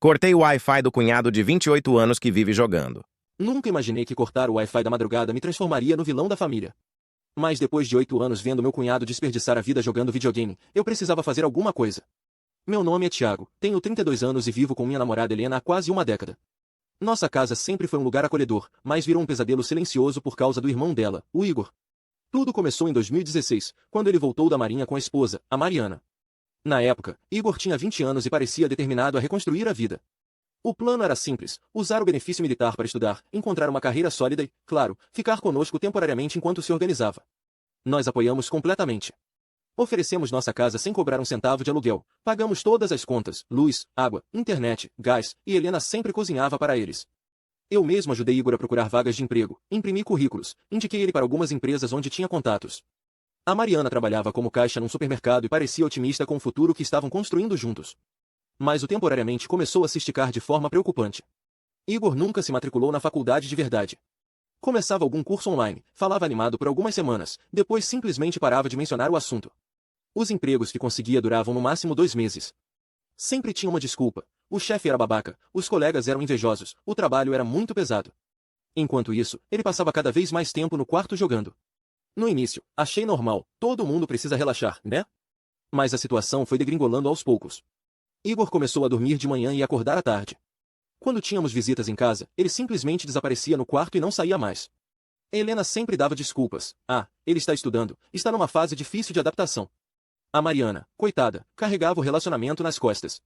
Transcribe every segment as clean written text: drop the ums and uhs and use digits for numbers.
Cortei o Wi-Fi do cunhado de 28 anos que vive jogando. Nunca imaginei que cortar o Wi-Fi da madrugada me transformaria no vilão da família. Mas depois de 8 anos vendo meu cunhado desperdiçar a vida jogando videogame, eu precisava fazer alguma coisa. Meu nome é Thiago, tenho 32 anos e vivo com minha namorada Helena há quase uma década. Nossa casa sempre foi um lugar acolhedor, mas virou um pesadelo silencioso por causa do irmão dela, o Igor. Tudo começou em 2016, quando ele voltou da Marinha com a esposa, a Mariana. Na época, Igor tinha 20 anos e parecia determinado a reconstruir a vida. O plano era simples, usar o benefício militar para estudar, encontrar uma carreira sólida e, claro, ficar conosco temporariamente enquanto se organizava. Nós apoiamos completamente. Oferecemos nossa casa sem cobrar um centavo de aluguel, pagamos todas as contas, luz, água, internet, gás, e Helena sempre cozinhava para eles. Eu mesmo ajudei Igor a procurar vagas de emprego, imprimi currículos, indiquei ele para algumas empresas onde tinha contatos. A Mariana trabalhava como caixa num supermercado e parecia otimista com o futuro que estavam construindo juntos. Mas o temporariamente começou a se esticar de forma preocupante. Igor nunca se matriculou na faculdade de verdade. Começava algum curso online, falava animado por algumas semanas, depois simplesmente parava de mencionar o assunto. Os empregos que conseguia duravam no máximo 2 meses. Sempre tinha uma desculpa. O chefe era babaca, os colegas eram invejosos, o trabalho era muito pesado. Enquanto isso, ele passava cada vez mais tempo no quarto jogando. No início, achei normal, todo mundo precisa relaxar, né? Mas a situação foi degringolando aos poucos. Igor começou a dormir de manhã e acordar à tarde. Quando tínhamos visitas em casa, ele simplesmente desaparecia no quarto e não saía mais. Helena sempre dava desculpas. Ah, ele está estudando, está numa fase difícil de adaptação. A Mariana, coitada, carregava o relacionamento nas costas.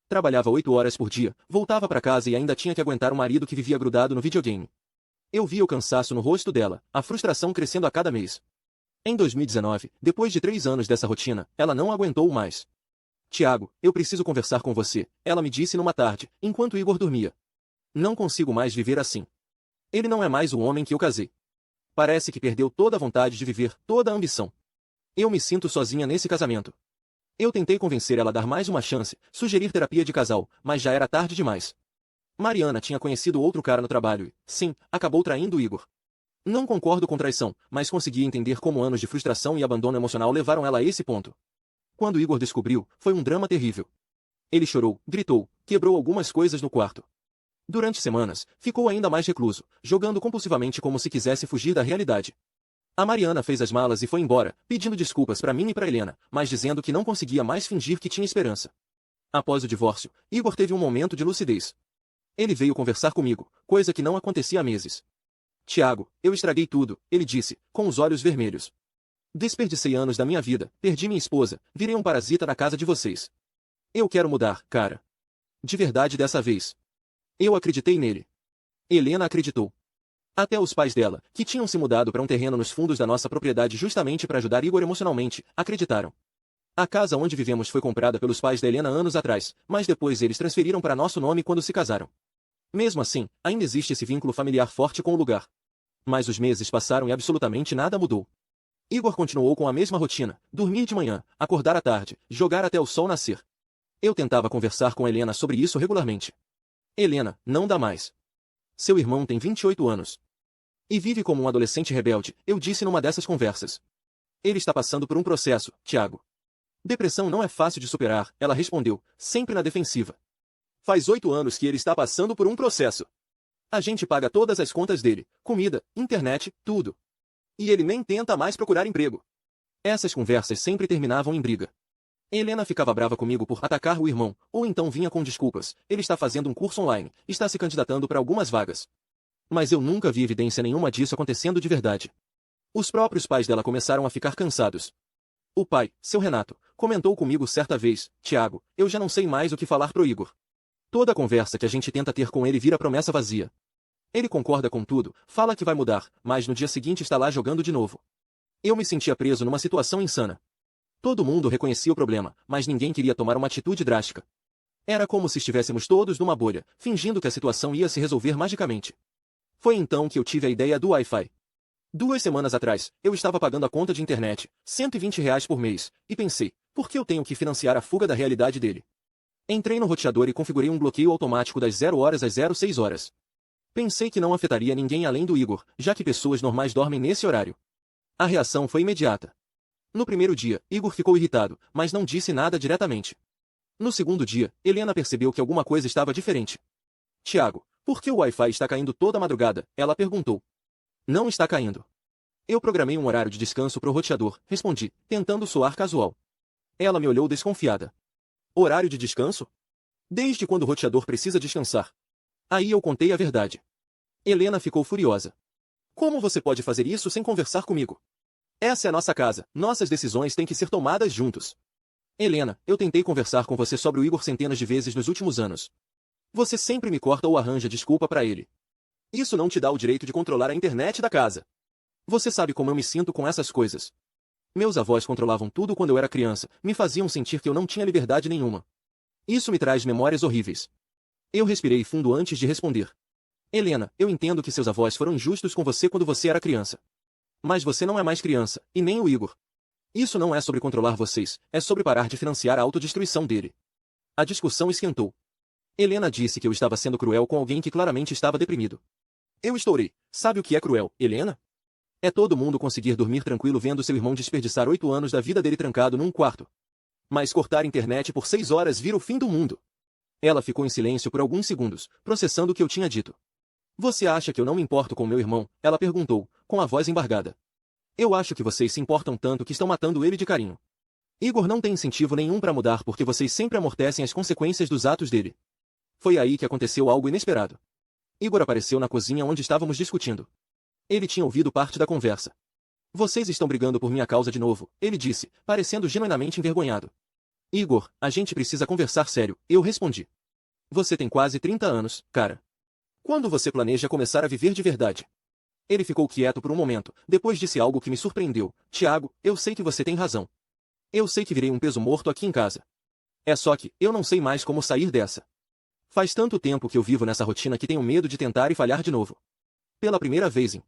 Trabalhava 8 horas por dia, voltava para casa e ainda tinha que aguentar o marido que vivia grudado no videogame. Eu via o cansaço no rosto dela, a frustração crescendo a cada mês. Em 2019, depois de 3 anos dessa rotina, ela não aguentou mais. Tiago, eu preciso conversar com você, ela me disse numa tarde, enquanto Igor dormia. Não consigo mais viver assim. Ele não é mais o homem que eu casei. Parece que perdeu toda a vontade de viver, toda a ambição. Eu me sinto sozinha nesse casamento. Eu tentei convencer ela a dar mais uma chance, sugerir terapia de casal, mas já era tarde demais. Mariana tinha conhecido outro cara no trabalho e, sim, acabou traindo Igor. Não concordo com traição, mas consegui entender como anos de frustração e abandono emocional levaram ela a esse ponto. Quando Igor descobriu, foi um drama terrível. Ele chorou, gritou, quebrou algumas coisas no quarto. Durante semanas, ficou ainda mais recluso, jogando compulsivamente como se quisesse fugir da realidade. A Mariana fez as malas e foi embora, pedindo desculpas para mim e para Helena, mas dizendo que não conseguia mais fingir que tinha esperança. Após o divórcio, Igor teve um momento de lucidez. Ele veio conversar comigo, coisa que não acontecia há meses. Tiago, eu estraguei tudo, ele disse, com os olhos vermelhos. Desperdicei anos da minha vida, perdi minha esposa, virei um parasita na casa de vocês. Eu quero mudar, cara. De verdade dessa vez. Eu acreditei nele. Helena acreditou. Até os pais dela, que tinham se mudado para um terreno nos fundos da nossa propriedade justamente para ajudar Igor emocionalmente, acreditaram. A casa onde vivemos foi comprada pelos pais da Helena anos atrás, mas depois eles transferiram para nosso nome quando se casaram. Mesmo assim, ainda existe esse vínculo familiar forte com o lugar. Mas os meses passaram e absolutamente nada mudou. Igor continuou com a mesma rotina, dormir de manhã, acordar à tarde, jogar até o sol nascer. Eu tentava conversar com Helena sobre isso regularmente. Helena, não dá mais. Seu irmão tem 28 anos. E vive como um adolescente rebelde, eu disse numa dessas conversas. Ele está passando por um processo, Tiago. Depressão não é fácil de superar, ela respondeu, sempre na defensiva. Faz 8 anos que ele está passando por um processo. A gente paga todas as contas dele, comida, internet, tudo. E ele nem tenta mais procurar emprego. Essas conversas sempre terminavam em briga. Helena ficava brava comigo por atacar o irmão, ou então vinha com desculpas, ele está fazendo um curso online, está se candidatando para algumas vagas. Mas eu nunca vi evidência nenhuma disso acontecendo de verdade. Os próprios pais dela começaram a ficar cansados. O pai, seu Renato, comentou comigo certa vez, Tiago, eu já não sei mais o que falar pro Igor. Toda a conversa que a gente tenta ter com ele vira promessa vazia. Ele concorda com tudo, fala que vai mudar, mas no dia seguinte está lá jogando de novo. Eu me sentia preso numa situação insana. Todo mundo reconhecia o problema, mas ninguém queria tomar uma atitude drástica. Era como se estivéssemos todos numa bolha, fingindo que a situação ia se resolver magicamente. Foi então que eu tive a ideia do Wi-Fi. 2 semanas atrás, eu estava pagando a conta de internet, R$ 120 por mês, e pensei, por que eu tenho que financiar a fuga da realidade dele? Entrei no roteador e configurei um bloqueio automático das 0 horas às 06 horas. Pensei que não afetaria ninguém além do Igor, já que pessoas normais dormem nesse horário. A reação foi imediata. No primeiro dia, Igor ficou irritado, mas não disse nada diretamente. No segundo dia, Helena percebeu que alguma coisa estava diferente. Tiago, por que o Wi-Fi está caindo toda madrugada? Ela perguntou. Não está caindo. Eu programei um horário de descanso pro roteador, respondi, tentando soar casual. Ela me olhou desconfiada. Horário de descanso? Desde quando o roteador precisa descansar? Aí eu contei a verdade. Helena ficou furiosa. Como você pode fazer isso sem conversar comigo? Essa é a nossa casa, nossas decisões têm que ser tomadas juntos. Helena, eu tentei conversar com você sobre o Igor centenas de vezes nos últimos anos. Você sempre me corta ou arranja desculpa para ele. Isso não te dá o direito de controlar a internet da casa. Você sabe como eu me sinto com essas coisas. Meus avós controlavam tudo quando eu era criança, me faziam sentir que eu não tinha liberdade nenhuma. Isso me traz memórias horríveis. Eu respirei fundo antes de responder. Helena, eu entendo que seus avós foram injustos com você quando você era criança. Mas você não é mais criança, e nem o Igor. Isso não é sobre controlar vocês, é sobre parar de financiar a autodestruição dele. A discussão esquentou. Helena disse que eu estava sendo cruel com alguém que claramente estava deprimido. Eu estourei. Sabe o que é cruel, Helena? É todo mundo conseguir dormir tranquilo vendo seu irmão desperdiçar 8 anos da vida dele trancado num quarto. Mas cortar a internet por 6 horas vira o fim do mundo. Ela ficou em silêncio por alguns segundos, processando o que eu tinha dito. Você acha que eu não me importo com meu irmão? Ela perguntou, com a voz embargada. Eu acho que vocês se importam tanto que estão matando ele de carinho. Igor não tem incentivo nenhum para mudar porque vocês sempre amortecem as consequências dos atos dele. Foi aí que aconteceu algo inesperado. Igor apareceu na cozinha onde estávamos discutindo. Ele tinha ouvido parte da conversa. Vocês estão brigando por minha causa de novo, ele disse, parecendo genuinamente envergonhado. Igor, a gente precisa conversar sério, eu respondi. Você tem quase 30 anos, cara. Quando você planeja começar a viver de verdade? Ele ficou quieto por um momento, depois disse algo que me surpreendeu. Tiago, eu sei que você tem razão. Eu sei que virei um peso morto aqui em casa. É só que, eu não sei mais como sair dessa. Faz tanto tempo que eu vivo nessa rotina que tenho medo de tentar e falhar de novo. Pela primeira vez em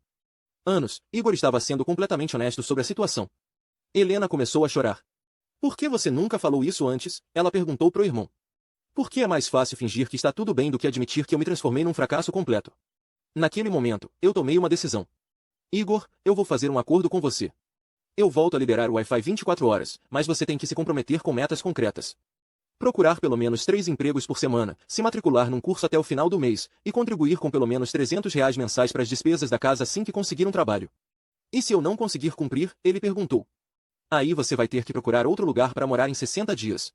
anos, Igor estava sendo completamente honesto sobre a situação. Helena começou a chorar. Por que você nunca falou isso antes? Ela perguntou pro irmão. Porque é mais fácil fingir que está tudo bem do que admitir que eu me transformei num fracasso completo. Naquele momento, eu tomei uma decisão. Igor, eu vou fazer um acordo com você. Eu volto a liberar o Wi-Fi 24 horas, mas você tem que se comprometer com metas concretas. Procurar pelo menos 3 empregos por semana, se matricular num curso até o final do mês, e contribuir com pelo menos R$ 300 mensais para as despesas da casa assim que conseguir um trabalho. E se eu não conseguir cumprir? Ele perguntou. Aí você vai ter que procurar outro lugar para morar em 60 dias.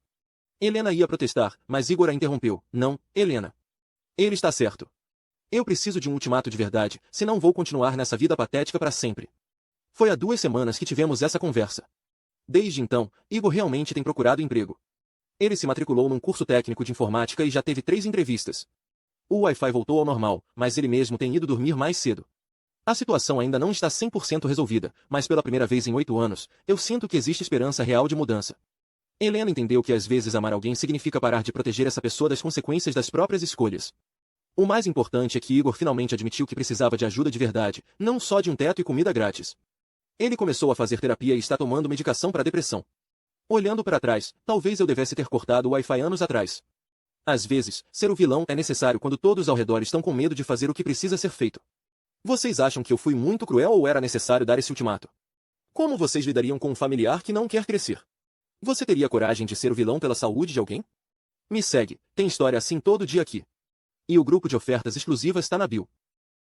Helena ia protestar, mas Igor a interrompeu. Não, Helena. Ele está certo. Eu preciso de um ultimato de verdade, senão vou continuar nessa vida patética para sempre. Foi há 2 semanas que tivemos essa conversa. Desde então, Igor realmente tem procurado emprego. Ele se matriculou num curso técnico de informática e já teve 3 entrevistas. O Wi-Fi voltou ao normal, mas ele mesmo tem ido dormir mais cedo. A situação ainda não está 100% resolvida, mas pela primeira vez em 8 anos, eu sinto que existe esperança real de mudança. Helena entendeu que às vezes amar alguém significa parar de proteger essa pessoa das consequências das próprias escolhas. O mais importante é que Igor finalmente admitiu que precisava de ajuda de verdade, não só de um teto e comida grátis. Ele começou a fazer terapia e está tomando medicação para depressão. Olhando para trás, talvez eu devesse ter cortado o Wi-Fi anos atrás. Às vezes, ser o vilão é necessário quando todos ao redor estão com medo de fazer o que precisa ser feito. Vocês acham que eu fui muito cruel ou era necessário dar esse ultimato? Como vocês lidariam com um familiar que não quer crescer? Você teria coragem de ser o vilão pela saúde de alguém? Me segue, tem história assim todo dia aqui. E o grupo de ofertas exclusivas está na bio.